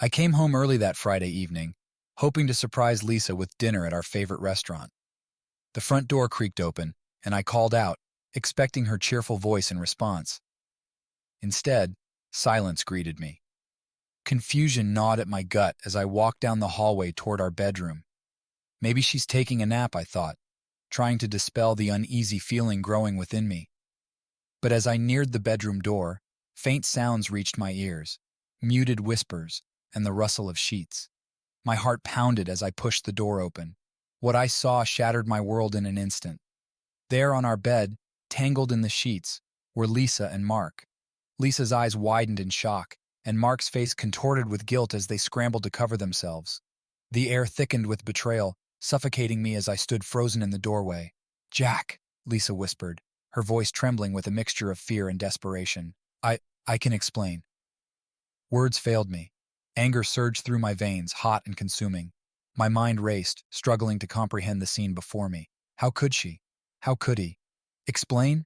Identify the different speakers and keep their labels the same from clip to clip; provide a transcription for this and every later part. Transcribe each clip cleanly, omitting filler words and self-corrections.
Speaker 1: I came home early that Friday evening, hoping to surprise Lisa with dinner at our favorite restaurant. The front door creaked open, and I called out, expecting her cheerful voice in response. Instead, silence greeted me. Confusion gnawed at my gut as I walked down the hallway toward our bedroom. Maybe she's taking a nap, I thought, trying to dispel the uneasy feeling growing within me. But as I neared the bedroom door, faint sounds reached my ears, muted whispers, and the rustle of sheets. My heart pounded as I pushed the door open. What I saw shattered my world in an instant. There on our bed, tangled in the sheets, were Lisa and Mark. Lisa's eyes widened in shock, and Mark's face contorted with guilt as they scrambled to cover themselves. The air thickened with betrayal, suffocating me as I stood frozen in the doorway. "Jack," Lisa whispered, her voice trembling with a mixture of fear and desperation. I can explain." Words failed me. Anger surged through my veins, hot and consuming. My mind raced, struggling to comprehend the scene before me. How could she? How could he? Explain?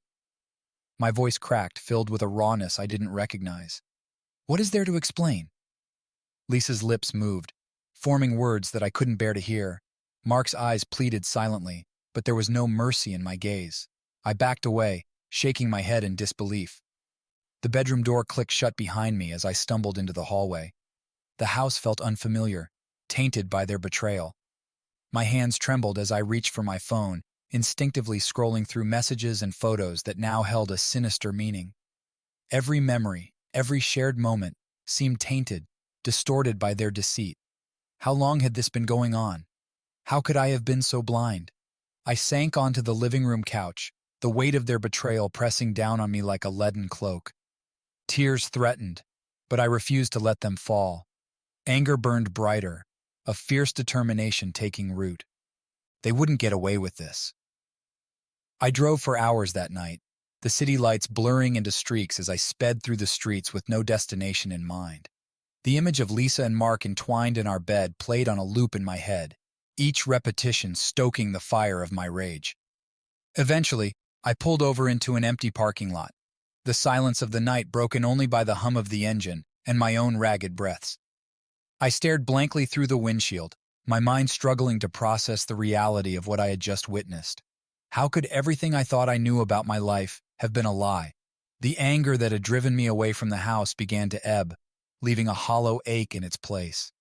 Speaker 1: My voice cracked, filled with a rawness I didn't recognize. What is there to explain? Lisa's lips moved, forming words that I couldn't bear to hear. Mark's eyes pleaded silently, but there was no mercy in my gaze. I backed away, shaking my head in disbelief. The bedroom door clicked shut behind me as I stumbled into the hallway. The house felt unfamiliar, tainted by their betrayal. My hands trembled as I reached for my phone, instinctively scrolling through messages and photos that now held a sinister meaning. Every memory, every shared moment, seemed tainted, distorted by their deceit. How long had this been going on? How could I have been so blind? I sank onto the living room couch, the weight of their betrayal pressing down on me like a leaden cloak. Tears threatened, but I refused to let them fall. Anger burned brighter, a fierce determination taking root. They wouldn't get away with this. I drove for hours that night, the city lights blurring into streaks as I sped through the streets with no destination in mind. The image of Lisa and Mark entwined in our bed played on a loop in my head, each repetition stoking the fire of my rage. Eventually, I pulled over into an empty parking lot, the silence of the night broken only by the hum of the engine and my own ragged breaths. I stared blankly through the windshield, my mind struggling to process the reality of what I had just witnessed. How could everything I thought I knew about my life have been a lie? The anger that had driven me away from the house began to ebb, leaving a hollow ache in its place.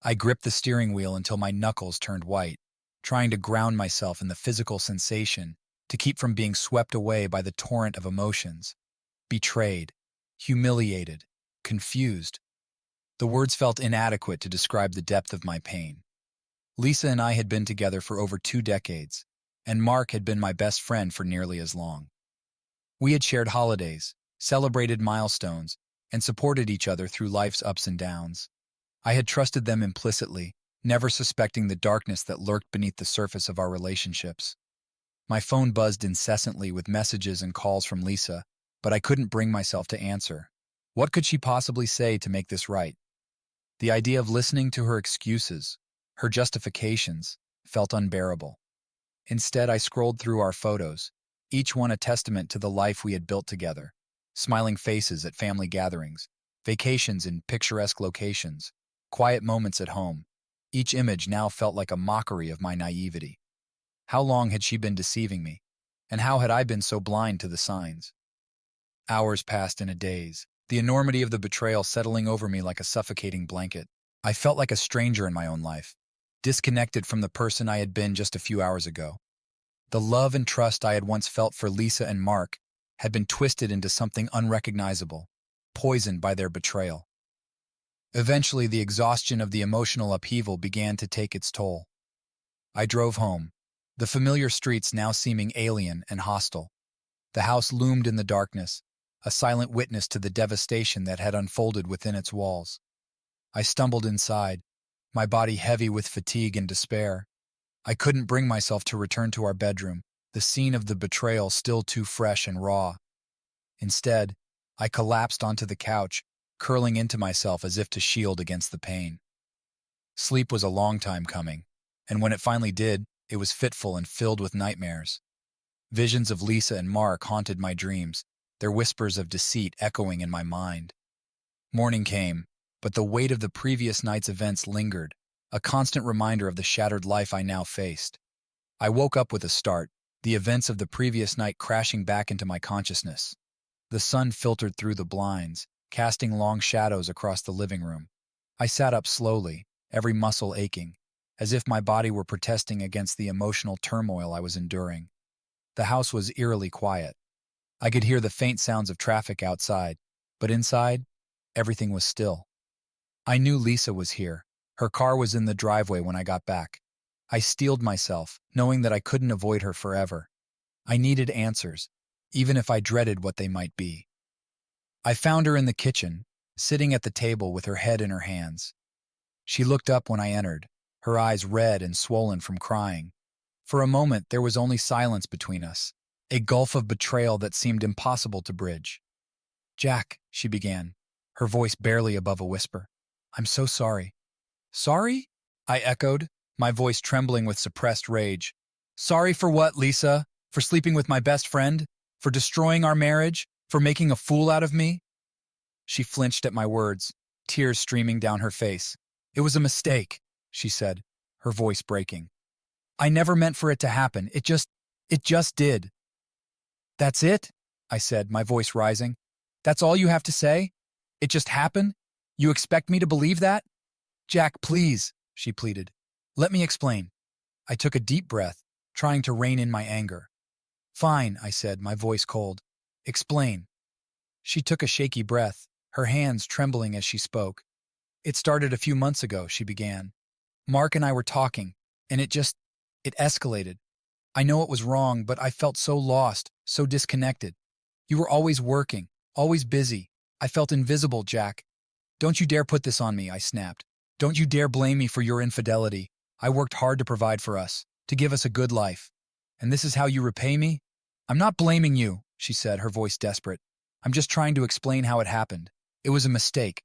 Speaker 1: I gripped the steering wheel until my knuckles turned white, trying to ground myself in the physical sensation to keep from being swept away by the torrent of emotions. Betrayed, humiliated, confused. The words felt inadequate to describe the depth of my pain. Lisa and I had been together for over 2 decades, and Mark had been my best friend for nearly as long. We had shared holidays, celebrated milestones, and supported each other through life's ups and downs. I had trusted them implicitly, never suspecting the darkness that lurked beneath the surface of our relationships. My phone buzzed incessantly with messages and calls from Lisa, but I couldn't bring myself to answer. What could she possibly say to make this right? The idea of listening to her excuses, her justifications, felt unbearable. Instead, I scrolled through our photos, each one a testament to the life we had built together. Smiling faces at family gatherings, vacations in picturesque locations, quiet moments at home. Each image now felt like a mockery of my naivety. How long had she been deceiving me? And how had I been so blind to the signs? Hours passed in a daze, the enormity of the betrayal settling over me like a suffocating blanket. I felt like a stranger in my own life, disconnected from the person I had been just a few hours ago. The love and trust I had once felt for Lisa and Mark had been twisted into something unrecognizable, poisoned by their betrayal. Eventually, the exhaustion of the emotional upheaval began to take its toll. I drove home, the familiar streets now seeming alien and hostile. The house loomed in the darkness, a silent witness to the devastation that had unfolded within its walls. I stumbled inside, my body heavy with fatigue and despair. I couldn't bring myself to return to our bedroom, the scene of the betrayal still too fresh and raw. Instead, I collapsed onto the couch, curling into myself as if to shield against the pain. Sleep was a long time coming, and when it finally did, it was fitful and filled with nightmares. Visions of Lisa and Mark haunted my dreams, their whispers of deceit echoing in my mind. Morning came, but the weight of the previous night's events lingered, a constant reminder of the shattered life I now faced. I woke up with a start, the events of the previous night crashing back into my consciousness. The sun filtered through the blinds, casting long shadows across the living room. I sat up slowly, every muscle aching, as if my body were protesting against the emotional turmoil I was enduring. The house was eerily quiet. I could hear the faint sounds of traffic outside, but inside, everything was still. I knew Lisa was here. Her car was in the driveway when I got back. I steeled myself, knowing that I couldn't avoid her forever. I needed answers, even if I dreaded what they might be. I found her in the kitchen, sitting at the table with her head in her hands. She looked up when I entered, her eyes red and swollen from crying. For a moment, there was only silence between us, a gulf of betrayal that seemed impossible to bridge. "Jack," she began, her voice barely above a whisper. "I'm so sorry." "Sorry?" I echoed, my voice trembling with suppressed rage. "Sorry for what, Lisa? For sleeping with my best friend? For destroying our marriage? For making a fool out of me?" She flinched at my words, tears streaming down her face. "It was a mistake," she said, her voice breaking. "I never meant for it to happen. It just did." "That's it?" I said, my voice rising. "That's all you have to say? It just happened? You expect me to believe that?" "Jack, please," she pleaded. "Let me explain." I took a deep breath, trying to rein in my anger. "Fine," I said, my voice cold. "Explain." She took a shaky breath, her hands trembling as she spoke. "It started a few months ago," she began. "Mark and I were talking, and it escalated. I know it was wrong, but I felt so lost, so disconnected. You were always working, always busy. I felt invisible, Jack. Don't you dare put this on me," I snapped. "Don't you dare blame me for your infidelity. I worked hard to provide for us, to give us a good life. And this is how you repay me?" "I'm not blaming you," she said, her voice desperate. "I'm just trying to explain how it happened. It was a mistake.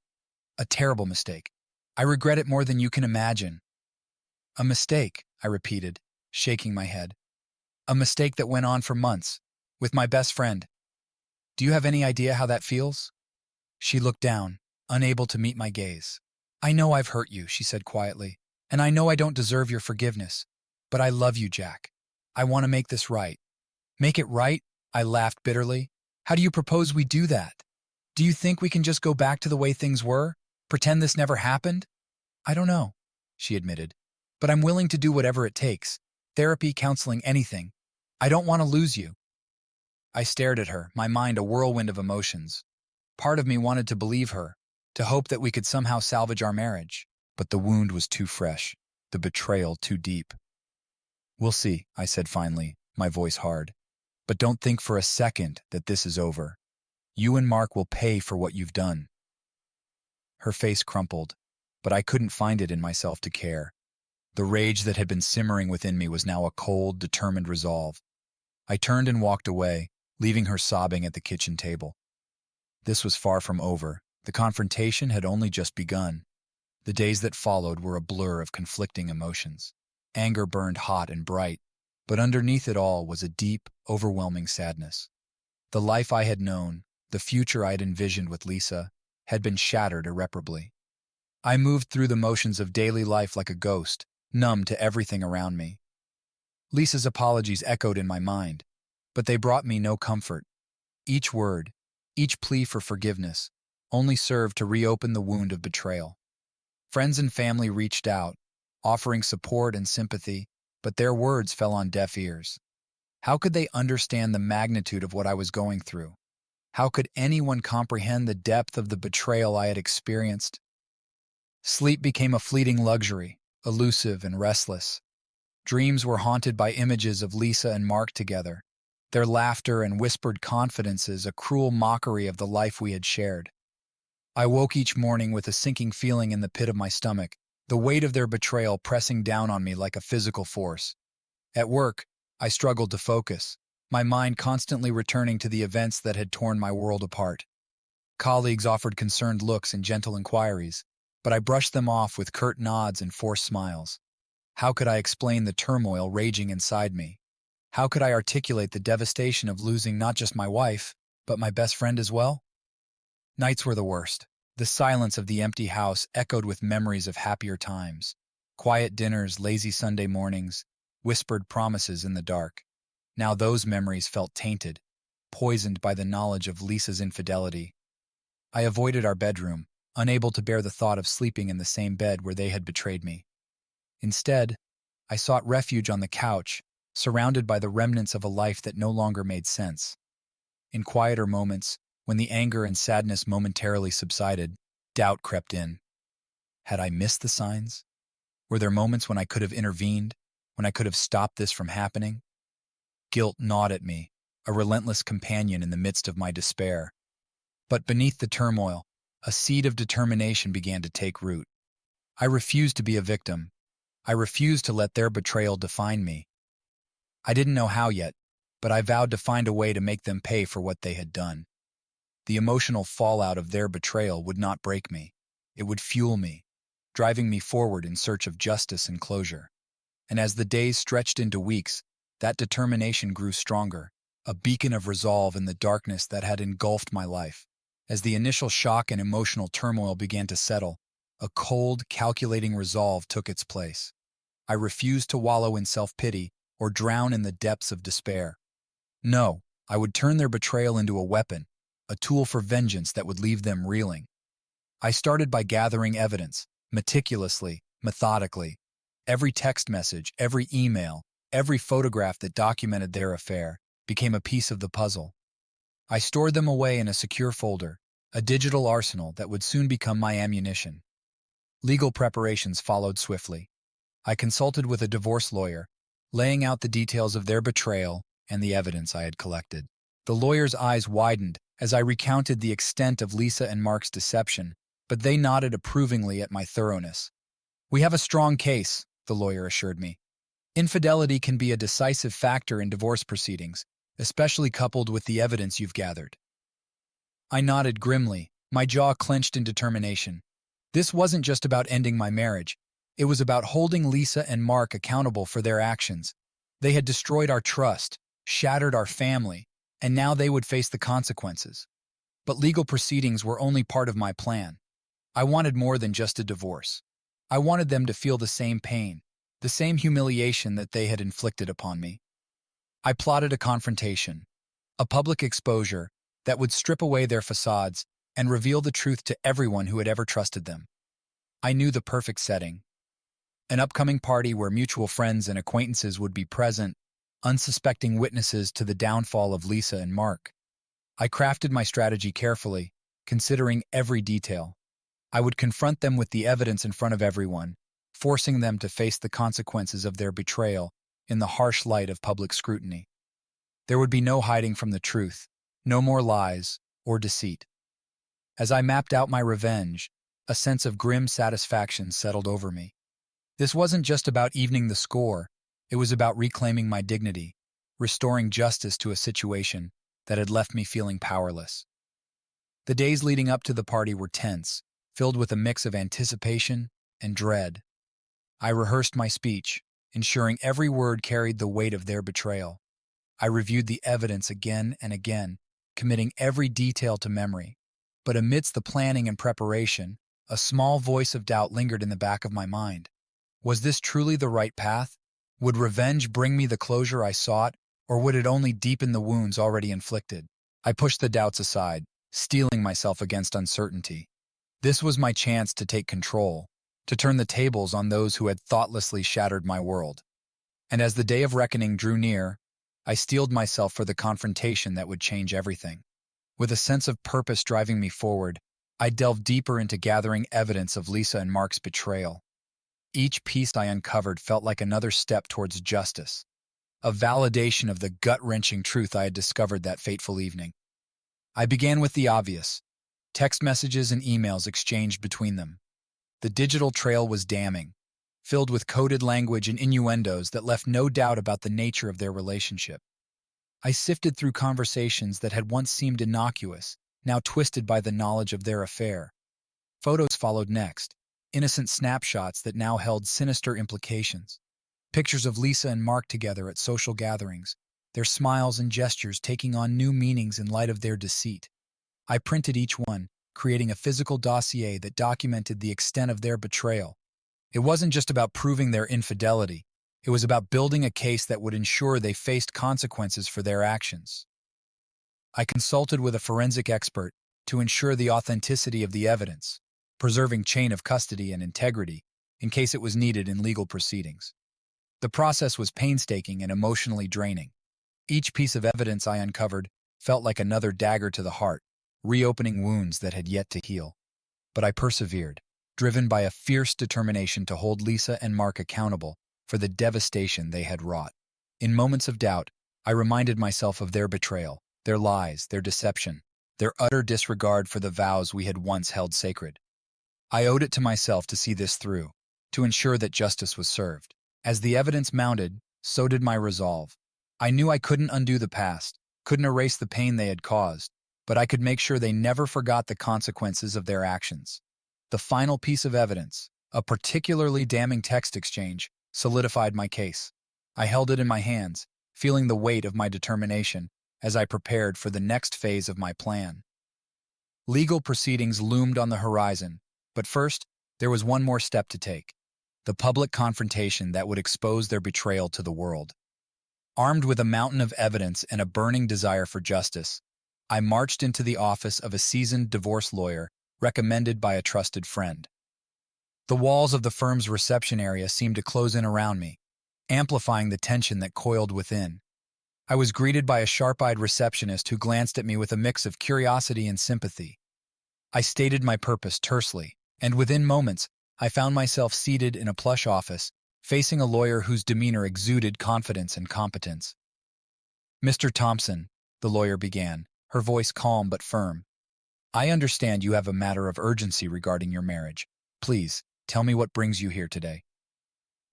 Speaker 1: A terrible mistake. I regret it more than you can imagine." "A mistake," I repeated, shaking my head. "A mistake that went on for months, with my best friend. Do you have any idea how that feels?" She looked down, unable to meet my gaze. "I know I've hurt you," she said quietly, "and I know I don't deserve your forgiveness. But I love you, Jack. I want to make this right." "Make it right?" I laughed bitterly. "How do you propose we do that? Do you think we can just go back to the way things were? Pretend this never happened?" "I don't know," she admitted. "But I'm willing to do whatever it takes. Therapy, counseling, anything. I don't want to lose you." I stared at her, my mind a whirlwind of emotions. Part of me wanted to believe her, to hope that we could somehow salvage our marriage. But the wound was too fresh, the betrayal too deep. "We'll see," I said finally, my voice hard. "But don't think for a second that this is over. You and Mark will pay for what you've done." Her face crumpled, but I couldn't find it in myself to care. The rage that had been simmering within me was now a cold, determined resolve. I turned and walked away, leaving her sobbing at the kitchen table. This was far from over. The confrontation had only just begun. The days that followed were a blur of conflicting emotions. Anger burned hot and bright, but underneath it all was a deep, overwhelming sadness. The life I had known, the future I had envisioned with Lisa, had been shattered irreparably. I moved through the motions of daily life like a ghost, numb to everything around me. Lisa's apologies echoed in my mind, but they brought me no comfort. Each word, each plea for forgiveness, only served to reopen the wound of betrayal. Friends and family reached out, offering support and sympathy, but their words fell on deaf ears. How could they understand the magnitude of what I was going through? How could anyone comprehend the depth of the betrayal I had experienced? Sleep became a fleeting luxury, elusive and restless. Dreams were haunted by images of Lisa and Mark together, their laughter and whispered confidences a cruel mockery of the life we had shared. I woke each morning with a sinking feeling in the pit of my stomach, the weight of their betrayal pressing down on me like a physical force. At work, I struggled to focus, my mind constantly returning to the events that had torn my world apart. Colleagues offered concerned looks and gentle inquiries, but I brushed them off with curt nods and forced smiles. How could I explain the turmoil raging inside me? How could I articulate the devastation of losing not just my wife, but my best friend as well? Nights were the worst. The silence of the empty house echoed with memories of happier times. Quiet dinners, lazy Sunday mornings, whispered promises in the dark. Now those memories felt tainted, poisoned by the knowledge of Lisa's infidelity. I avoided our bedroom, unable to bear the thought of sleeping in the same bed where they had betrayed me. Instead, I sought refuge on the couch, surrounded by the remnants of a life that no longer made sense. In quieter moments, when the anger and sadness momentarily subsided, doubt crept in. Had I missed the signs? Were there moments when I could have intervened, when I could have stopped this from happening? Guilt gnawed at me, a relentless companion in the midst of my despair. But beneath the turmoil, a seed of determination began to take root. I refused to be a victim. I refused to let their betrayal define me. I didn't know how yet, but I vowed to find a way to make them pay for what they had done. The emotional fallout of their betrayal would not break me. It would fuel me, driving me forward in search of justice and closure. And as the days stretched into weeks, that determination grew stronger, a beacon of resolve in the darkness that had engulfed my life. As the initial shock and emotional turmoil began to settle, a cold, calculating resolve took its place. I refused to wallow in self-pity or drown in the depths of despair. No, I would turn their betrayal into a weapon, a tool for vengeance that would leave them reeling. I started by gathering evidence, meticulously, methodically. Every text message, every email, every photograph that documented their affair became a piece of the puzzle. I stored them away in a secure folder, a digital arsenal that would soon become my ammunition. Legal preparations followed swiftly. I consulted with a divorce lawyer, laying out the details of their betrayal and the evidence I had collected. The lawyer's eyes widened as I recounted the extent of Lisa and Mark's deception, but they nodded approvingly at my thoroughness. "We have a strong case," the lawyer assured me. "Infidelity can be a decisive factor in divorce proceedings, especially coupled with the evidence you've gathered." I nodded grimly, my jaw clenched in determination. This wasn't just about ending my marriage. It was about holding Lisa and Mark accountable for their actions. They had destroyed our trust, shattered our family, and now they would face the consequences. But legal proceedings were only part of my plan. I wanted more than just a divorce. I wanted them to feel the same pain, the same humiliation that they had inflicted upon me. I plotted a confrontation, a public exposure that would strip away their facades and reveal the truth to everyone who had ever trusted them. I knew the perfect setting. An upcoming party where mutual friends and acquaintances would be present, unsuspecting witnesses to the downfall of Lisa and Mark. I crafted my strategy carefully, considering every detail. I would confront them with the evidence in front of everyone, forcing them to face the consequences of their betrayal in the harsh light of public scrutiny. There would be no hiding from the truth, no more lies or deceit. As I mapped out my revenge, a sense of grim satisfaction settled over me. This wasn't just about evening the score, it was about reclaiming my dignity, restoring justice to a situation that had left me feeling powerless. The days leading up to the party were tense, filled with a mix of anticipation and dread. I rehearsed my speech, ensuring every word carried the weight of their betrayal. I reviewed the evidence again and again, committing every detail to memory. But amidst the planning and preparation, a small voice of doubt lingered in the back of my mind. Was this truly the right path? Would revenge bring me the closure I sought, or would it only deepen the wounds already inflicted? I pushed the doubts aside, steeling myself against uncertainty. This was my chance to take control, to turn the tables on those who had thoughtlessly shattered my world. And as the day of reckoning drew near, I steeled myself for the confrontation that would change everything. With a sense of purpose driving me forward, I delved deeper into gathering evidence of Lisa and Mark's betrayal. Each piece I uncovered felt like another step towards justice, a validation of the gut-wrenching truth I had discovered that fateful evening. I began with the obvious: text messages and emails exchanged between them. The digital trail was damning, filled with coded language and innuendos that left no doubt about the nature of their relationship. I sifted through conversations that had once seemed innocuous, now twisted by the knowledge of their affair. Photos followed next, innocent snapshots that now held sinister implications. Pictures of Lisa and Mark together at social gatherings, their smiles and gestures taking on new meanings in light of their deceit. I printed each one, creating a physical dossier that documented the extent of their betrayal. It wasn't just about proving their infidelity, it was about building a case that would ensure they faced consequences for their actions. I consulted with a forensic expert to ensure the authenticity of the evidence, preserving chain of custody and integrity in case it was needed in legal proceedings. The process was painstaking and emotionally draining. Each piece of evidence I uncovered felt like another dagger to the heart, reopening wounds that had yet to heal. But I persevered, driven by a fierce determination to hold Lisa and Mark accountable for the devastation they had wrought. In moments of doubt, I reminded myself of their betrayal, their lies, their deception, their utter disregard for the vows we had once held sacred. I owed it to myself to see this through, to ensure that justice was served. As the evidence mounted, so did my resolve. I knew I couldn't undo the past, couldn't erase the pain they had caused, but I could make sure they never forgot the consequences of their actions. The final piece of evidence, a particularly damning text exchange, solidified my case. I held it in my hands, feeling the weight of my determination as I prepared for the next phase of my plan. Legal proceedings loomed on the horizon, but first, there was one more step to take: the public confrontation that would expose their betrayal to the world. Armed with a mountain of evidence and a burning desire for justice, I marched into the office of a seasoned divorce lawyer recommended by a trusted friend. The walls of the firm's reception area seemed to close in around me, amplifying the tension that coiled within. I was greeted by a sharp-eyed receptionist who glanced at me with a mix of curiosity and sympathy. I stated my purpose tersely, and within moments, I found myself seated in a plush office, facing a lawyer whose demeanor exuded confidence and competence. "Mr. Thompson," the lawyer began, her voice calm but firm, "I understand you have a matter of urgency regarding your marriage. Please, tell me what brings you here today."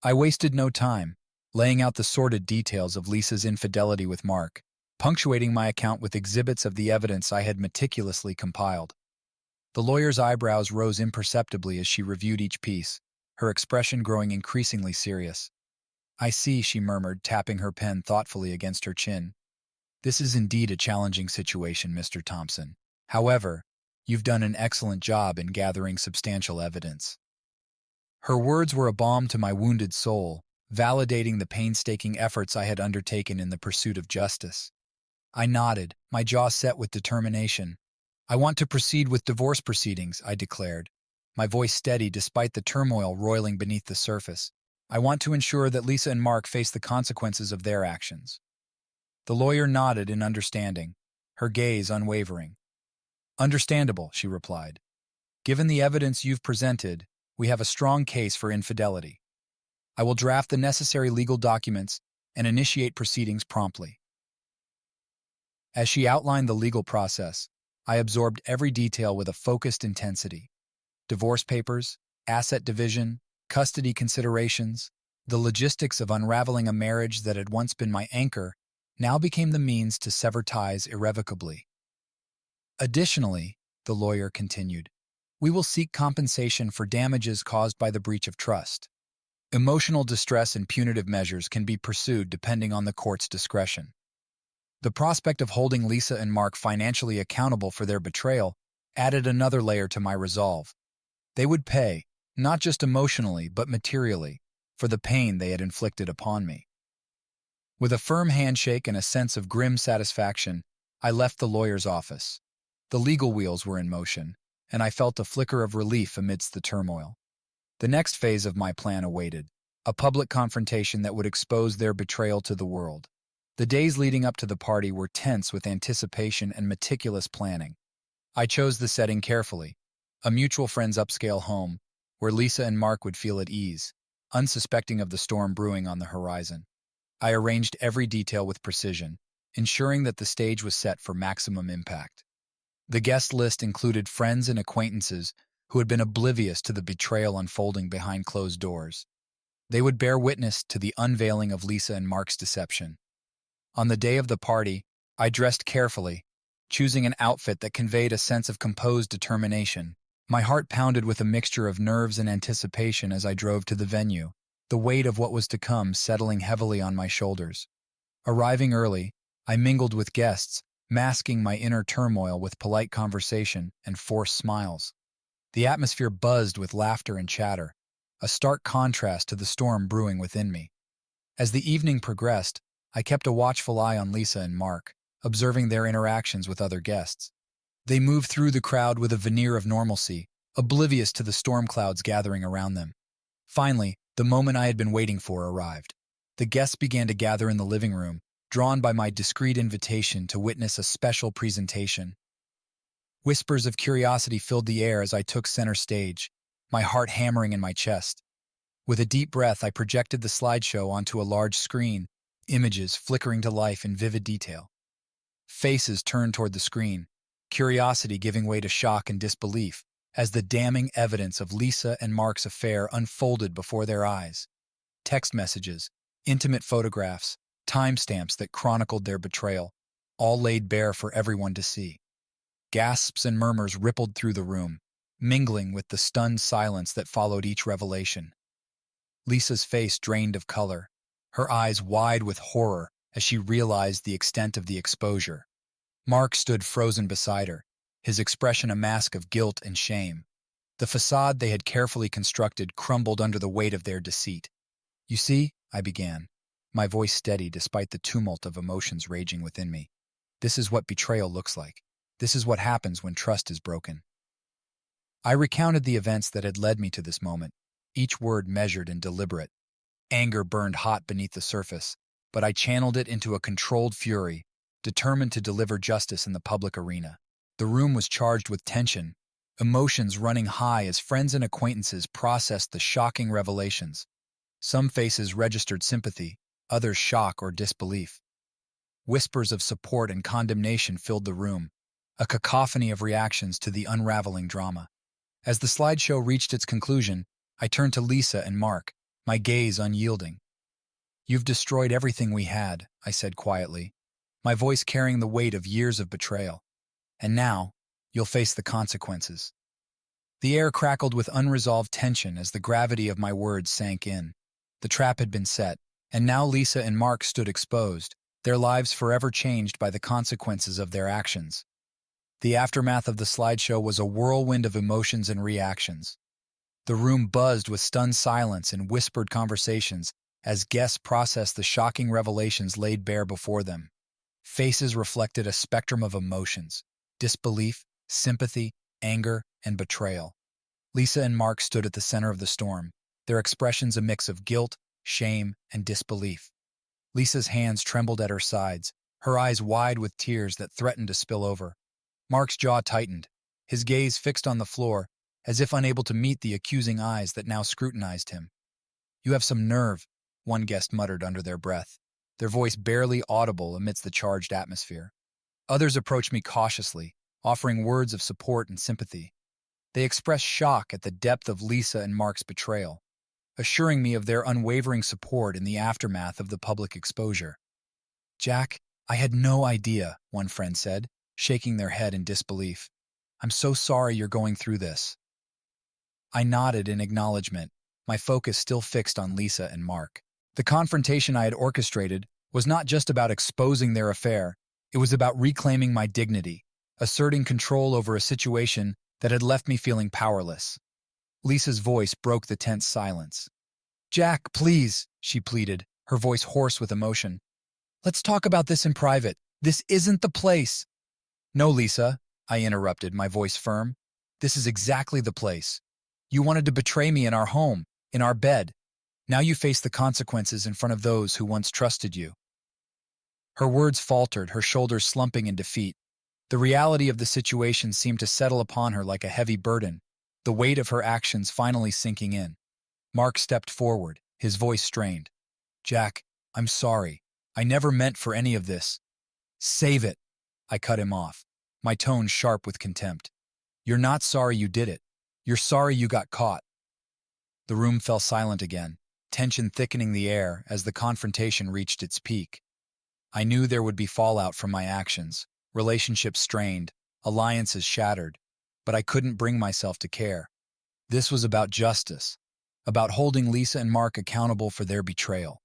Speaker 1: I wasted no time, laying out the sordid details of Lisa's infidelity with Mark, punctuating my account with exhibits of the evidence I had meticulously compiled. The lawyer's eyebrows rose imperceptibly as she reviewed each piece, her expression growing increasingly serious. "I see," she murmured, tapping her pen thoughtfully against her chin. "This is indeed a challenging situation, Mr. Thompson. However, you've done an excellent job in gathering substantial evidence." Her words were a balm to my wounded soul, validating the painstaking efforts I had undertaken in the pursuit of justice. I nodded, my jaw set with determination. "I want to proceed with divorce proceedings," I declared, my voice steady despite the turmoil roiling beneath the surface. "I want to ensure that Lisa and Mark face the consequences of their actions." The lawyer nodded in understanding, her gaze unwavering. "Understandable," she replied. "Given the evidence you've presented, we have a strong case for infidelity. I will draft the necessary legal documents and initiate proceedings promptly." As she outlined the legal process, I absorbed every detail with a focused intensity. Divorce papers, asset division, custody considerations, the logistics of unraveling a marriage that had once been my anchor now became the means to sever ties irrevocably. "Additionally," the lawyer continued, "we will seek compensation for damages caused by the breach of trust. Emotional distress and punitive measures can be pursued depending on the court's discretion." The prospect of holding Lisa and Mark financially accountable for their betrayal added another layer to my resolve. They would pay, not just emotionally but materially, for the pain they had inflicted upon me. With a firm handshake and a sense of grim satisfaction, I left the lawyer's office. The legal wheels were in motion, and I felt a flicker of relief amidst the turmoil. The next phase of my plan awaited, a public confrontation that would expose their betrayal to the world. The days leading up to the party were tense with anticipation and meticulous planning. I chose the setting carefully, a mutual friend's upscale home, where Lisa and Mark would feel at ease, unsuspecting of the storm brewing on the horizon. I arranged every detail with precision, ensuring that the stage was set for maximum impact. The guest list included friends and acquaintances who had been oblivious to the betrayal unfolding behind closed doors. They would bear witness to the unveiling of Lisa and Mark's deception. On the day of the party, I dressed carefully, choosing an outfit that conveyed a sense of composed determination. My heart pounded with a mixture of nerves and anticipation as I drove to the venue, the weight of what was to come settling heavily on my shoulders. Arriving early, I mingled with guests, masking my inner turmoil with polite conversation and forced smiles. The atmosphere buzzed with laughter and chatter, a stark contrast to the storm brewing within me. As the evening progressed, I kept a watchful eye on Lisa and Mark, observing their interactions with other guests. They moved through the crowd with a veneer of normalcy, oblivious to the storm clouds gathering around them. Finally, the moment I had been waiting for arrived. The guests began to gather in the living room, drawn by my discreet invitation to witness a special presentation. Whispers of curiosity filled the air as I took center stage, my heart hammering in my chest. With a deep breath, I projected the slideshow onto a large screen, images flickering to life in vivid detail. Faces turned toward the screen, curiosity giving way to shock and disbelief as the damning evidence of Lisa and Mark's affair unfolded before their eyes. Text messages, intimate photographs, timestamps that chronicled their betrayal, all laid bare for everyone to see. Gasps and murmurs rippled through the room, mingling with the stunned silence that followed each revelation. Lisa's face drained of color, her eyes wide with horror as she realized the extent of the exposure. Mark stood frozen beside her, his expression a mask of guilt and shame. The facade they had carefully constructed crumbled under the weight of their deceit. "You see," I began, my voice steady despite the tumult of emotions raging within me. "This is what betrayal looks like. This is what happens when trust is broken." I recounted the events that had led me to this moment, each word measured and deliberate. Anger burned hot beneath the surface, but I channeled it into a controlled fury, determined to deliver justice in the public arena. The room was charged with tension, emotions running high as friends and acquaintances processed the shocking revelations. Some faces registered sympathy, others shock or disbelief. Whispers of support and condemnation filled the room, a cacophony of reactions to the unraveling drama. As the slideshow reached its conclusion, I turned to Lisa and Mark, my gaze unyielding. "You've destroyed everything we had," I said quietly, my voice carrying the weight of years of betrayal. "And now, you'll face the consequences." The air crackled with unresolved tension as the gravity of my words sank in. The trap had been set, and now Lisa and Mark stood exposed, their lives forever changed by the consequences of their actions. The aftermath of the slideshow was a whirlwind of emotions and reactions. The room buzzed with stunned silence and whispered conversations as guests processed the shocking revelations laid bare before them. Faces reflected a spectrum of emotions: disbelief, sympathy, anger, and betrayal. Lisa and Mark stood at the center of the storm, their expressions a mix of guilt, shame, and disbelief. Lisa's hands trembled at her sides, her eyes wide with tears that threatened to spill over. Mark's jaw tightened, his gaze fixed on the floor, as if unable to meet the accusing eyes that now scrutinized him. "You have some nerve," one guest muttered under their breath, their voice barely audible amidst the charged atmosphere. Others approached me cautiously, offering words of support and sympathy. They expressed shock at the depth of Lisa and Mark's betrayal, assuring me of their unwavering support in the aftermath of the public exposure. "Jack, I had no idea," one friend said, shaking their head in disbelief. "I'm so sorry you're going through this." I nodded in acknowledgement, my focus still fixed on Lisa and Mark. The confrontation I had orchestrated was not just about exposing their affair, it was about reclaiming my dignity, asserting control over a situation that had left me feeling powerless. Lisa's voice broke the tense silence. "Jack, please," she pleaded, her voice hoarse with emotion. "Let's talk about this in private. This isn't the place." "No, Lisa," I interrupted, my voice firm. "This is exactly the place. You wanted to betray me in our home, in our bed. Now you face the consequences in front of those who once trusted you." Her words faltered, her shoulders slumping in defeat. The reality of the situation seemed to settle upon her like a heavy burden, the weight of her actions finally sinking in. Mark stepped forward, his voice strained. "Jack, I'm sorry. I never meant for any of this." "Save it," I cut him off, my tone sharp with contempt. "You're not sorry you did it. You're sorry you got caught." The room fell silent again, tension thickening the air as the confrontation reached its peak. I knew there would be fallout from my actions, relationships strained, alliances shattered, but I couldn't bring myself to care. This was about justice, about holding Lisa and Mark accountable for their betrayal.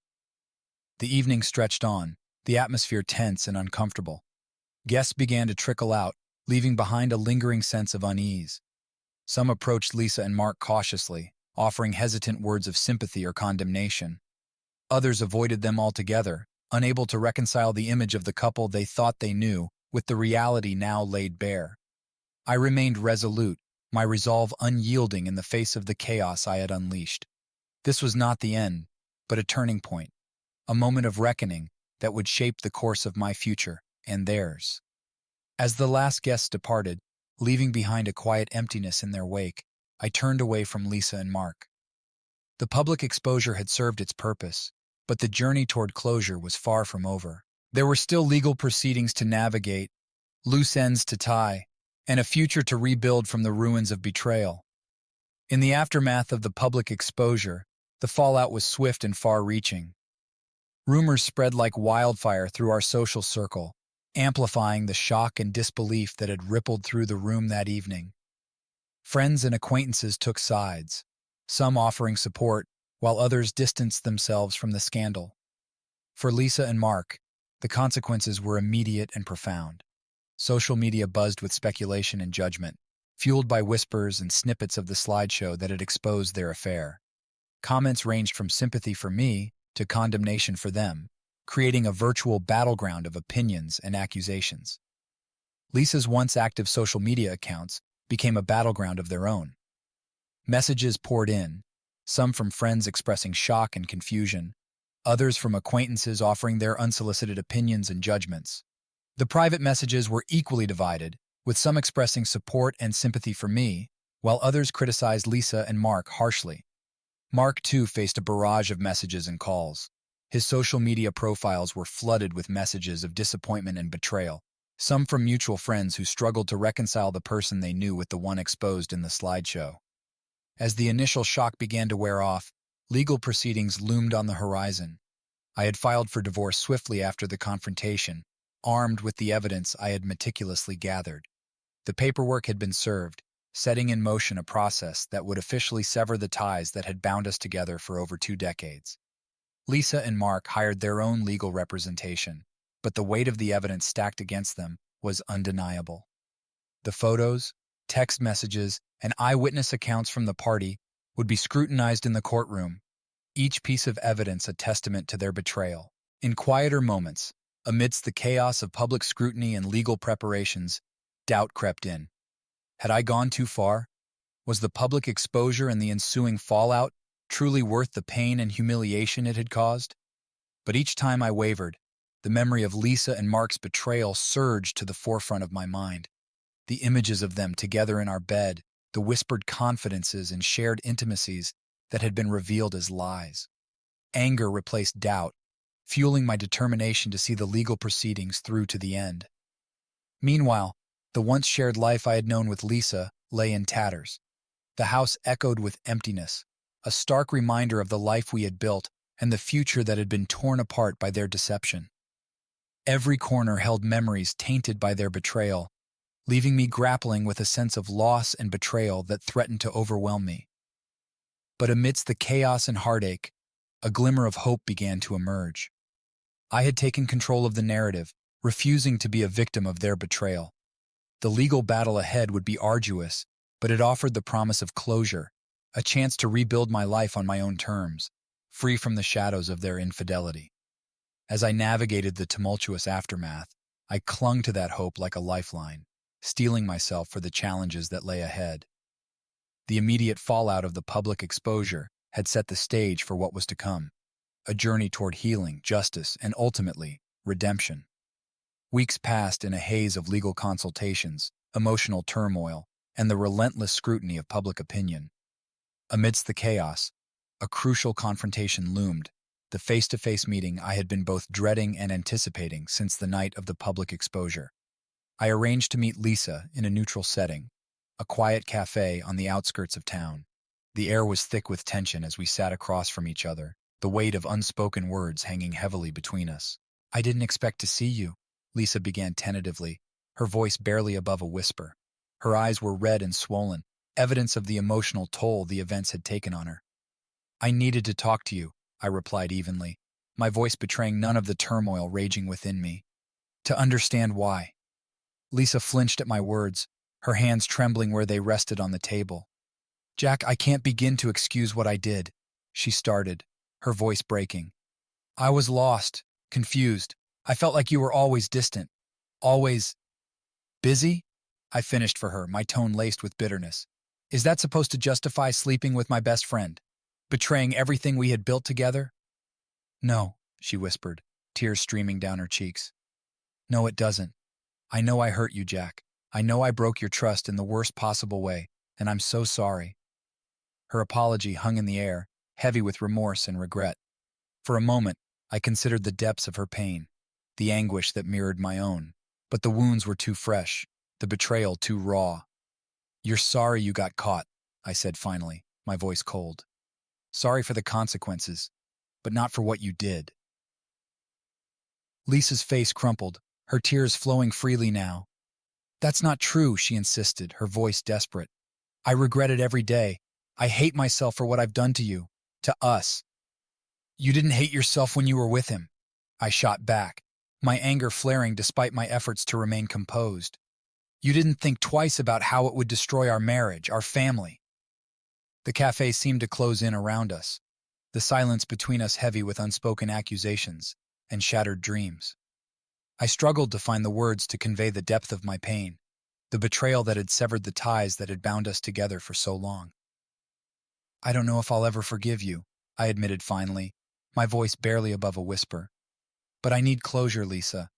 Speaker 1: The evening stretched on, the atmosphere tense and uncomfortable. Guests began to trickle out, leaving behind a lingering sense of unease. Some approached Lisa and Mark cautiously, offering hesitant words of sympathy or condemnation. Others avoided them altogether, unable to reconcile the image of the couple they thought they knew with the reality now laid bare. I remained resolute, my resolve unyielding in the face of the chaos I had unleashed. This was not the end, but a turning point, a moment of reckoning that would shape the course of my future and theirs. As the last guests departed, leaving behind a quiet emptiness in their wake, I turned away from Lisa and Mark. The public exposure had served its purpose, but the journey toward closure was far from over. There were still legal proceedings to navigate, loose ends to tie, and a future to rebuild from the ruins of betrayal. In the aftermath of the public exposure, the fallout was swift and far-reaching. Rumors spread like wildfire through our social circle, amplifying the shock and disbelief that had rippled through the room that evening. Friends and acquaintances took sides, some offering support, while others distanced themselves from the scandal. For Lisa and Mark, the consequences were immediate and profound. Social media buzzed with speculation and judgment, fueled by whispers and snippets of the slideshow that had exposed their affair. Comments ranged from sympathy for me to condemnation for them, creating a virtual battleground of opinions and accusations. Lisa's once active social media accounts became a battleground of their own. Messages poured in, some from friends expressing shock and confusion, others from acquaintances offering their unsolicited opinions and judgments. The private messages were equally divided, with some expressing support and sympathy for me, while others criticized Lisa and Mark harshly. Mark, too, faced a barrage of messages and calls. His social media profiles were flooded with messages of disappointment and betrayal, some from mutual friends who struggled to reconcile the person they knew with the one exposed in the slideshow. As the initial shock began to wear off, legal proceedings loomed on the horizon. I had filed for divorce swiftly after the confrontation, armed with the evidence I had meticulously gathered. The paperwork had been served, setting in motion a process that would officially sever the ties that had bound us together for over 2 decades. Lisa and Mark hired their own legal representation, but the weight of the evidence stacked against them was undeniable. The photos, text messages, and eyewitness accounts from the party would be scrutinized in the courtroom, each piece of evidence a testament to their betrayal. In quieter moments, amidst the chaos of public scrutiny and legal preparations, doubt crept in. Had I gone too far? Was the public exposure and the ensuing fallout truly worth the pain and humiliation it had caused? But each time I wavered, the memory of Lisa and Mark's betrayal surged to the forefront of my mind. The images of them together in our bed, the whispered confidences and shared intimacies that had been revealed as lies. Anger replaced doubt, fueling my determination to see the legal proceedings through to the end. Meanwhile, the once shared life I had known with Lisa lay in tatters. The house echoed with emptiness, a stark reminder of the life we had built and the future that had been torn apart by their deception. Every corner held memories tainted by their betrayal, leaving me grappling with a sense of loss and betrayal that threatened to overwhelm me. But amidst the chaos and heartache, a glimmer of hope began to emerge. I had taken control of the narrative, refusing to be a victim of their betrayal. The legal battle ahead would be arduous, but it offered the promise of closure, a chance to rebuild my life on my own terms, free from the shadows of their infidelity. As I navigated the tumultuous aftermath, I clung to that hope like a lifeline, steeling myself for the challenges that lay ahead. The immediate fallout of the public exposure had set the stage for what was to come, a journey toward healing, justice, and ultimately, redemption. Weeks passed in a haze of legal consultations, emotional turmoil, and the relentless scrutiny of public opinion. Amidst the chaos, a crucial confrontation loomed, the face-to-face meeting I had been both dreading and anticipating since the night of the public exposure. I arranged to meet Lisa in a neutral setting, a quiet cafe on the outskirts of town. The air was thick with tension as we sat across from each other, the weight of unspoken words hanging heavily between us. "I didn't expect to see you," Lisa began tentatively, her voice barely above a whisper. Her eyes were red and swollen, evidence of the emotional toll the events had taken on her. "I needed to talk to you," I replied evenly, my voice betraying none of the turmoil raging within me. "To understand why." Lisa flinched at my words, her hands trembling where they rested on the table. Jack, I can't begin to excuse what I did, she started, her voice breaking. I was lost, confused. I felt like you were always distant, always busy? I finished for her, my tone laced with bitterness. Is that supposed to justify sleeping with my best friend? Betraying everything we had built together? No, she whispered, tears streaming down her cheeks. No, it doesn't. I know I hurt you, Jack. I know I broke your trust in the worst possible way, and I'm so sorry. Her apology hung in the air, heavy with remorse and regret. For a moment, I considered the depths of her pain, the anguish that mirrored my own. But the wounds were too fresh, the betrayal too raw. You're sorry you got caught, I said finally, my voice cold. Sorry for the consequences, but not for what you did. Lisa's face crumpled, her tears flowing freely now. That's not true, she insisted, her voice desperate. I regret it every day. I hate myself for what I've done to you, to us. You didn't hate yourself when you were with him, I shot back, my anger flaring despite my efforts to remain composed. You didn't think twice about how it would destroy our marriage, our family. The cafe seemed to close in around us, the silence between us heavy with unspoken accusations and shattered dreams. I struggled to find the words to convey the depth of my pain, the betrayal that had severed the ties that had bound us together for so long. I don't know if I'll ever forgive you, I admitted finally, my voice barely above a whisper. But I need closure, Lisa.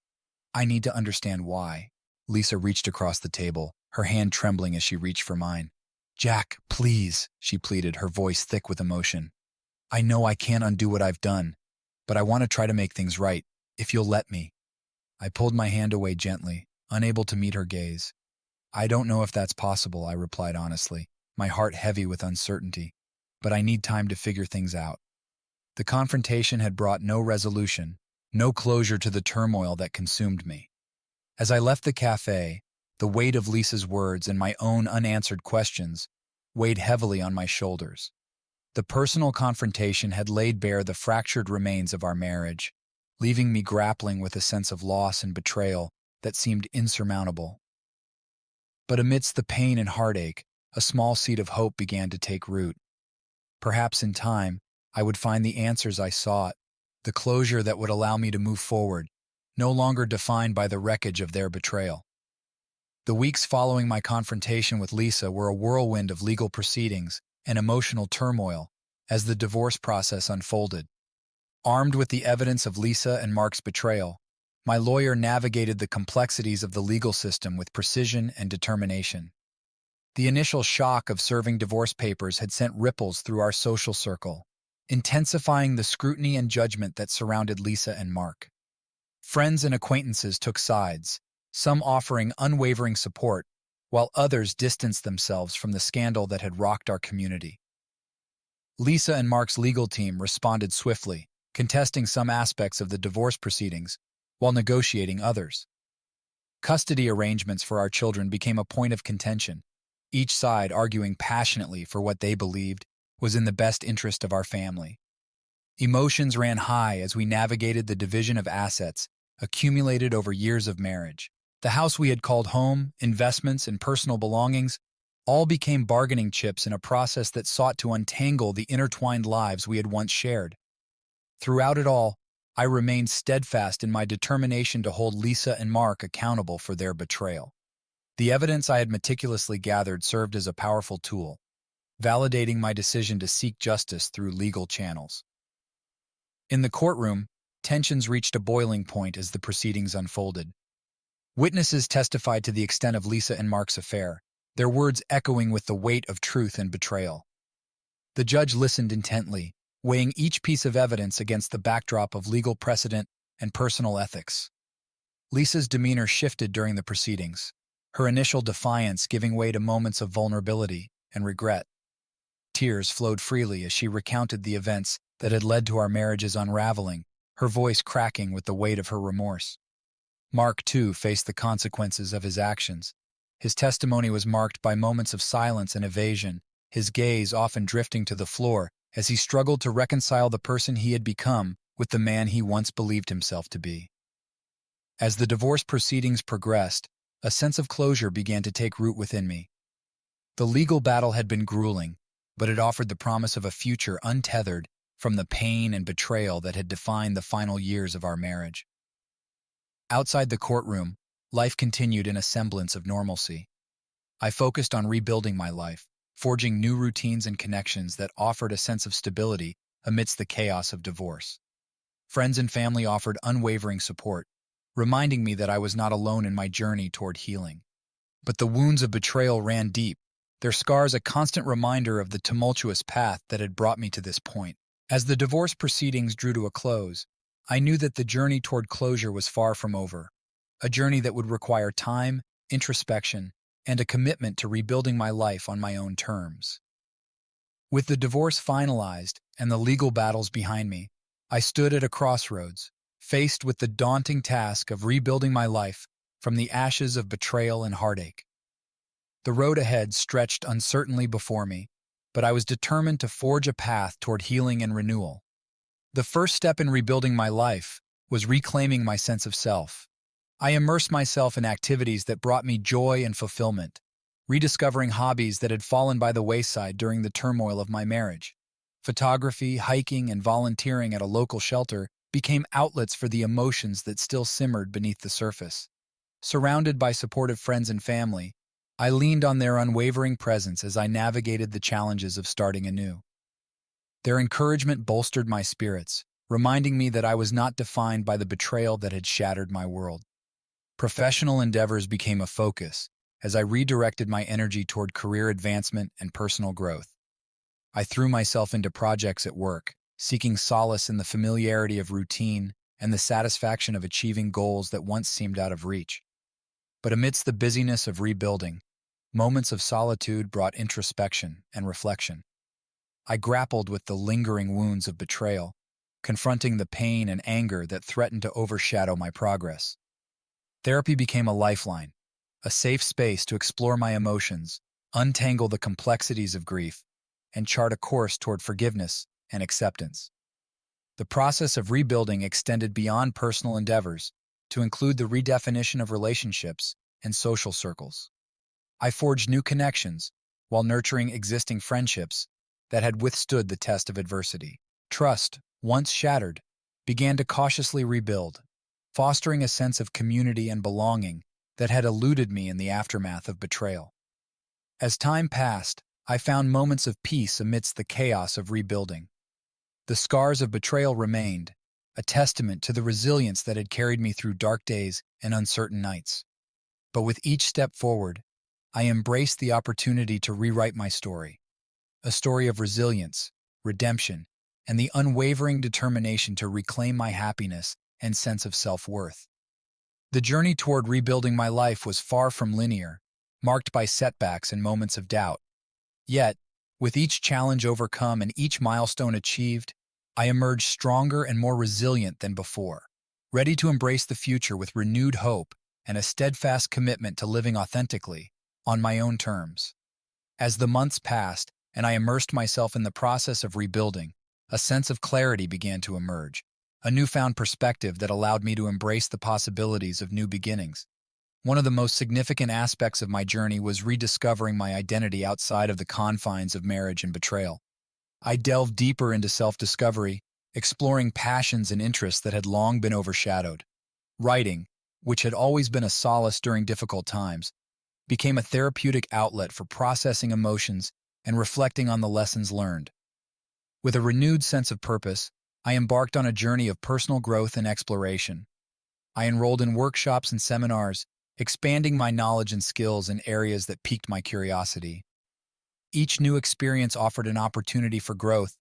Speaker 1: I need to understand why. Lisa reached across the table, her hand trembling as she reached for mine. Jack, please, she pleaded, her voice thick with emotion. I know I can't undo what I've done, but I want to try to make things right, if you'll let me. I pulled my hand away gently, unable to meet her gaze. I don't know if that's possible, I replied honestly, my heart heavy with uncertainty, but I need time to figure things out. The confrontation had brought no resolution, no closure to the turmoil that consumed me. As I left the cafe, the weight of Lisa's words and my own unanswered questions weighed heavily on my shoulders. The personal confrontation had laid bare the fractured remains of our marriage, leaving me grappling with a sense of loss and betrayal that seemed insurmountable. But amidst the pain and heartache, a small seed of hope began to take root. Perhaps in time, I would find the answers I sought, the closure that would allow me to move forward, no longer defined by the wreckage of their betrayal. The weeks following my confrontation with Lisa were a whirlwind of legal proceedings and emotional turmoil as the divorce process unfolded. Armed with the evidence of Lisa and Mark's betrayal, my lawyer navigated the complexities of the legal system with precision and determination. The initial shock of serving divorce papers had sent ripples through our social circle, intensifying the scrutiny and judgment that surrounded Lisa and Mark. Friends and acquaintances took sides, some offering unwavering support, while others distanced themselves from the scandal that had rocked our community. Lisa and Mark's legal team responded swiftly, contesting some aspects of the divorce proceedings, while negotiating others. Custody arrangements for our children became a point of contention, each side arguing passionately for what they believed was in the best interest of our family. Emotions ran high as we navigated the division of assets accumulated over years of marriage. The house we had called home, investments, and personal belongings all became bargaining chips in a process that sought to untangle the intertwined lives we had once shared. Throughout it all, I remained steadfast in my determination to hold Lisa and Mark accountable for their betrayal. The evidence I had meticulously gathered served as a powerful tool, validating my decision to seek justice through legal channels. In the courtroom, tensions reached a boiling point as the proceedings unfolded. Witnesses testified to the extent of Lisa and Mark's affair, their words echoing with the weight of truth and betrayal. The judge listened intently, weighing each piece of evidence against the backdrop of legal precedent and personal ethics. Lisa's demeanor shifted during the proceedings, her initial defiance giving way to moments of vulnerability and regret. Tears flowed freely as she recounted the events that had led to our marriage's unraveling, her voice cracking with the weight of her remorse. Mark, too, faced the consequences of his actions. His testimony was marked by moments of silence and evasion, his gaze often drifting to the floor as he struggled to reconcile the person he had become with the man he once believed himself to be. As the divorce proceedings progressed, a sense of closure began to take root within me. The legal battle had been grueling, but it offered the promise of a future untethered from the pain and betrayal that had defined the final years of our marriage. Outside the courtroom, life continued in a semblance of normalcy. I focused on rebuilding my life, forging new routines and connections that offered a sense of stability amidst the chaos of divorce. Friends and family offered unwavering support, reminding me that I was not alone in my journey toward healing. But the wounds of betrayal ran deep, their scars a constant reminder of the tumultuous path that had brought me to this point. As the divorce proceedings drew to a close, I knew that the journey toward closure was far from over, a journey that would require time, introspection, and a commitment to rebuilding my life on my own terms. With the divorce finalized and the legal battles behind me, I stood at a crossroads, faced with the daunting task of rebuilding my life from the ashes of betrayal and heartache. The road ahead stretched uncertainly before me, but I was determined to forge a path toward healing and renewal. The first step in rebuilding my life was reclaiming my sense of self. I immersed myself in activities that brought me joy and fulfillment, rediscovering hobbies that had fallen by the wayside during the turmoil of my marriage. Photography, hiking, and volunteering at a local shelter became outlets for the emotions that still simmered beneath the surface. Surrounded by supportive friends and family, I leaned on their unwavering presence as I navigated the challenges of starting anew. Their encouragement bolstered my spirits, reminding me that I was not defined by the betrayal that had shattered my world. Professional endeavors became a focus as I redirected my energy toward career advancement and personal growth. I threw myself into projects at work, seeking solace in the familiarity of routine and the satisfaction of achieving goals that once seemed out of reach. But amidst the busyness of rebuilding, moments of solitude brought introspection and reflection. I grappled with the lingering wounds of betrayal, confronting the pain and anger that threatened to overshadow my progress. Therapy became a lifeline, a safe space to explore my emotions, untangle the complexities of grief, and chart a course toward forgiveness and acceptance. The process of rebuilding extended beyond personal endeavors to include the redefinition of relationships and social circles. I forged new connections while nurturing existing friendships that had withstood the test of adversity. Trust, once shattered, began to cautiously rebuild, fostering a sense of community and belonging that had eluded me in the aftermath of betrayal. As time passed, I found moments of peace amidst the chaos of rebuilding. The scars of betrayal remained, a testament to the resilience that had carried me through dark days and uncertain nights. But with each step forward, I embraced the opportunity to rewrite my story, a story of resilience, redemption, and the unwavering determination to reclaim my happiness and sense of self-worth. The journey toward rebuilding my life was far from linear, marked by setbacks and moments of doubt. Yet, with each challenge overcome and each milestone achieved, I emerged stronger and more resilient than before, ready to embrace the future with renewed hope and a steadfast commitment to living authentically, on my own terms. As the months passed and I immersed myself in the process of rebuilding, a sense of clarity began to emerge, a newfound perspective that allowed me to embrace the possibilities of new beginnings. One of the most significant aspects of my journey was rediscovering my identity outside of the confines of marriage and betrayal. I delved deeper into self-discovery, exploring passions and interests that had long been overshadowed. Writing, which had always been a solace during difficult times, became a therapeutic outlet for processing emotions and reflecting on the lessons learned. With a renewed sense of purpose, I embarked on a journey of personal growth and exploration. I enrolled in workshops and seminars, expanding my knowledge and skills in areas that piqued my curiosity. Each new experience offered an opportunity for growth,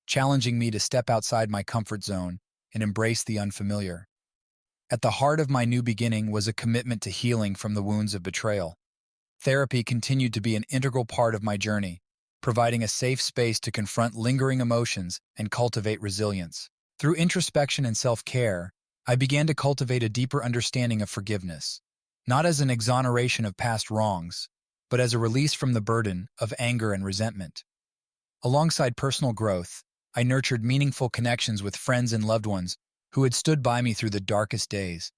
Speaker 1: challenging me to step outside my comfort zone and embrace the unfamiliar. At the heart of my new beginning was a commitment to healing from the wounds of betrayal. Therapy continued to be an integral part of my journey, providing a safe space to confront lingering emotions and cultivate resilience. Through introspection and self-care, I began to cultivate a deeper understanding of forgiveness, not as an exoneration of past wrongs, but as a release from the burden of anger and resentment. Alongside personal growth, I nurtured meaningful connections with friends and loved ones who had stood by me through the darkest days.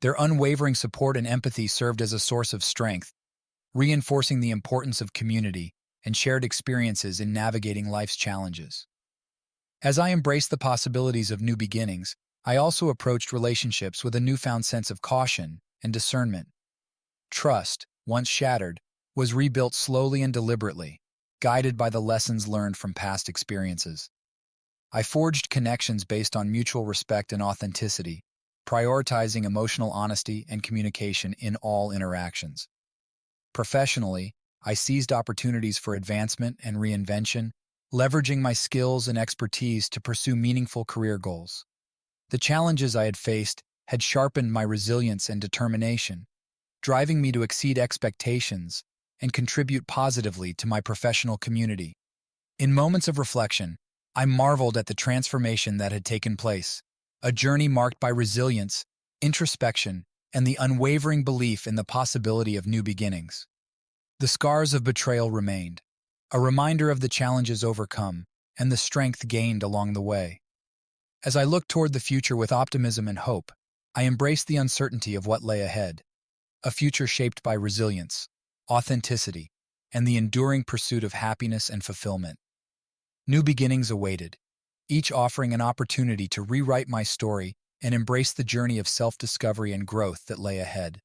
Speaker 1: Their unwavering support and empathy served as a source of strength, reinforcing the importance of community and shared experiences in navigating life's challenges. As I embraced the possibilities of new beginnings, I also approached relationships with a newfound sense of caution and discernment. Trust, once shattered, was rebuilt slowly and deliberately, guided by the lessons learned from past experiences. I forged connections based on mutual respect and authenticity, prioritizing emotional honesty and communication in all interactions. Professionally, I seized opportunities for advancement and reinvention, leveraging my skills and expertise to pursue meaningful career goals. The challenges I had faced had sharpened my resilience and determination, driving me to exceed expectations and contribute positively to my professional community. In moments of reflection, I marveled at the transformation that had taken place, a journey marked by resilience, introspection, and the unwavering belief in the possibility of new beginnings. The scars of betrayal remained, a reminder of the challenges overcome and the strength gained along the way. As I looked toward the future with optimism and hope, I embraced the uncertainty of what lay ahead, a future shaped by resilience, authenticity, and the enduring pursuit of happiness and fulfillment. New beginnings awaited, each offering an opportunity to rewrite my story and embrace the journey of self-discovery and growth that lay ahead.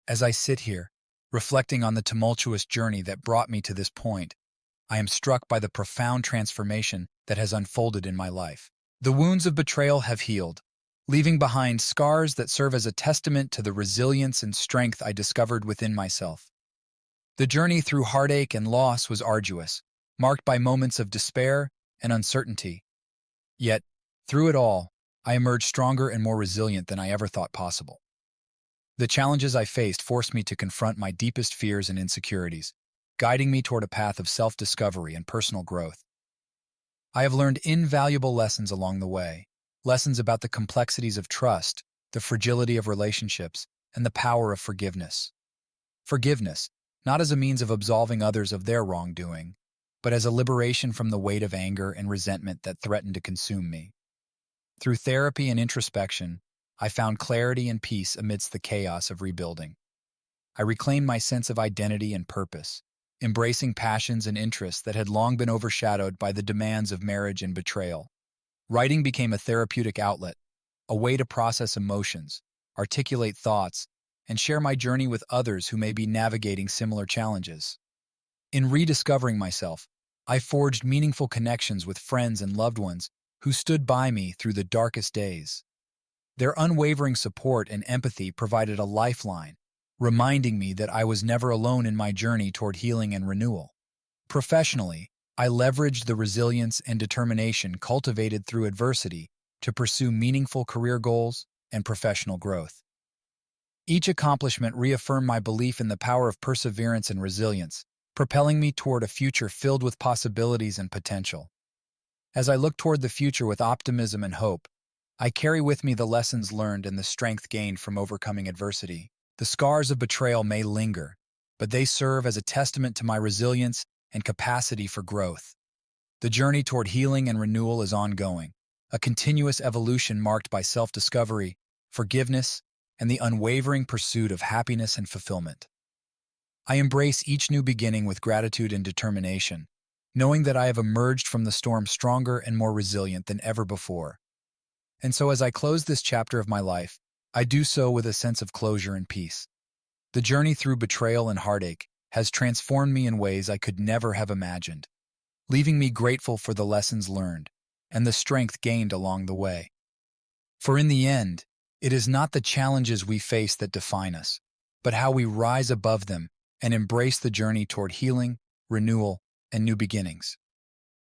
Speaker 1: As I sit here, reflecting on the tumultuous journey that brought me to this point, I am struck by the profound transformation that has unfolded in my life. The wounds of betrayal have healed, leaving behind scars that serve as a testament to the resilience and strength I discovered within myself. The journey through heartache and loss was arduous, marked by moments of despair and uncertainty. Yet, through it all, I emerged stronger and more resilient than I ever thought possible. The challenges I faced forced me to confront my deepest fears and insecurities, guiding me toward a path of self-discovery and personal growth. I have learned invaluable lessons along the way, lessons about the complexities of trust, the fragility of relationships, and the power of forgiveness. Forgiveness, not as a means of absolving others of their wrongdoing, but as a liberation from the weight of anger and resentment that threatened to consume me. Through therapy and introspection, I found clarity and peace amidst the chaos of rebuilding. I reclaimed my sense of identity and purpose, embracing passions and interests that had long been overshadowed by the demands of marriage and betrayal. Writing became a therapeutic outlet, a way to process emotions, articulate thoughts, and share my journey with others who may be navigating similar challenges. In rediscovering myself, I forged meaningful connections with friends and loved ones who stood by me through the darkest days. Their unwavering support and empathy provided a lifeline, reminding me that I was never alone in my journey toward healing and renewal. Professionally, I leveraged the resilience and determination cultivated through adversity to pursue meaningful career goals and professional growth. Each accomplishment reaffirmed my belief in the power of perseverance and resilience, propelling me toward a future filled with possibilities and potential. As I look toward the future with optimism and hope, I carry with me the lessons learned and the strength gained from overcoming adversity. The scars of betrayal may linger, but they serve as a testament to my resilience and capacity for growth. The journey toward healing and renewal is ongoing, a continuous evolution marked by self-discovery, forgiveness, and the unwavering pursuit of happiness and fulfillment. I embrace each new beginning with gratitude and determination, knowing that I have emerged from the storm stronger and more resilient than ever before. And so as I close this chapter of my life, I do so with a sense of closure and peace. The journey through betrayal and heartache has transformed me in ways I could never have imagined, leaving me grateful for the lessons learned and the strength gained along the way. For in the end, it is not the challenges we face that define us, but how we rise above them and embrace the journey toward healing, renewal, and new beginnings.